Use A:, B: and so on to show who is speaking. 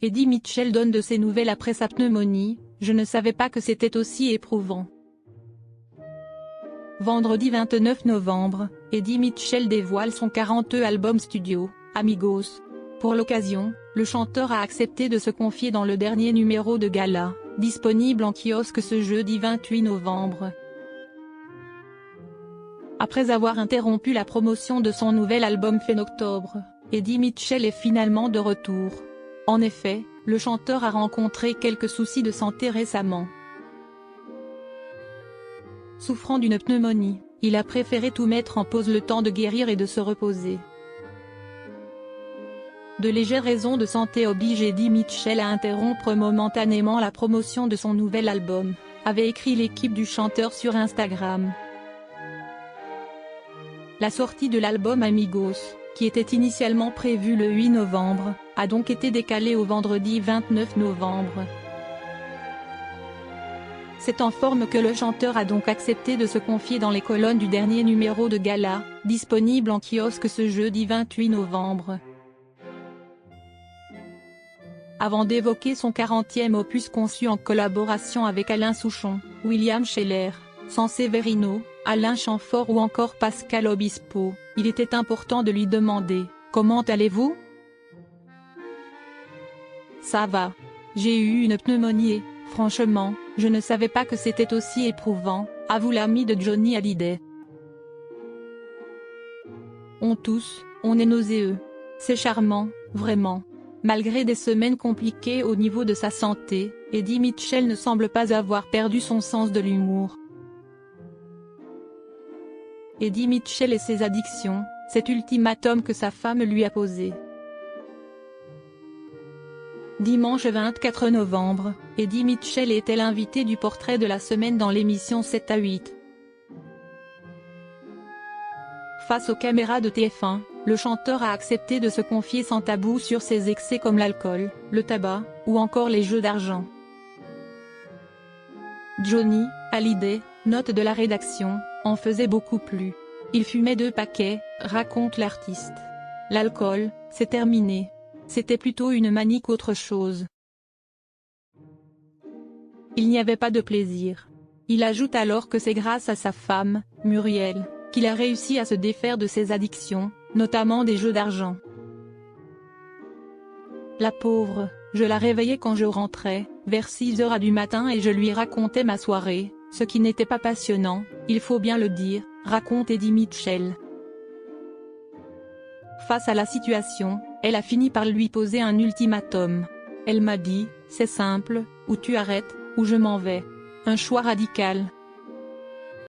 A: Eddie Mitchell donne de ses nouvelles après sa pneumonie. Je ne savais pas que c'était aussi éprouvant. Vendredi 29 novembre, Eddie Mitchell dévoile son 40e album studio, Amigos. Pour l'occasion, le chanteur a accepté de se confier dans le dernier numéro de Gala, disponible en kiosque ce jeudi 28 novembre. Après avoir interrompu la promotion de son nouvel album fin octobre, Eddie Mitchell est finalement de retour. En effet, le chanteur a rencontré quelques soucis de santé récemment. Souffrant d'une pneumonie, il a préféré tout mettre en pause le temps de guérir et de se reposer. De légères raisons de santé obligent Eddie Mitchell à interrompre momentanément la promotion de son nouvel album, avait écrit l'équipe du chanteur sur Instagram. La sortie de l'album Amigos, qui était initialement prévue le 8 novembre, a donc été décalée au vendredi 29 novembre. C'est en forme que le chanteur a donc accepté de se confier dans les colonnes du dernier numéro de Gala, disponible en kiosque ce jeudi 28 novembre. Avant d'évoquer son 40e opus conçu en collaboration avec Alain Souchon, William Scheller, Sanseverino, Alain Chamfort ou encore Pascal Obispo, il était important de lui demander « Comment allez-vous ? » « Ça va. J'ai eu une pneumonie et, franchement, je ne savais pas que c'était aussi éprouvant », avoue l'ami de Johnny Hallyday. On tousse, on est nauséeux. C'est charmant, vraiment. Malgré des semaines compliquées au niveau de sa santé, Eddie Mitchell ne semble pas avoir perdu son sens de l'humour. Eddie Mitchell et ses addictions, cet ultimatum que sa femme lui a posé. Dimanche 24 novembre, Eddie Mitchell était l'invité du portrait de la semaine dans l'émission 7 à 8. Face aux caméras de TF1, le chanteur a accepté de se confier sans tabou sur ses excès comme l'alcool, le tabac, ou encore les jeux d'argent. Johnny Hallyday, note de la rédaction, en faisait beaucoup plus. Il fumait 2 paquets, raconte l'artiste. L'alcool, c'est terminé. C'était plutôt une manie qu'autre chose. Il n'y avait pas de plaisir. Il ajoute alors que c'est grâce à sa femme, Muriel, qu'il a réussi à se défaire de ses addictions, notamment des jeux d'argent. La pauvre, je la réveillais quand je rentrais, vers 6 heures du matin et je lui racontais ma soirée, ce qui n'était pas passionnant, il faut bien le dire, raconte Eddie Mitchell. Face à la situation, elle a fini par lui poser un ultimatum. Elle m'a dit, c'est simple, ou tu arrêtes, ou je m'en vais. Un choix radical.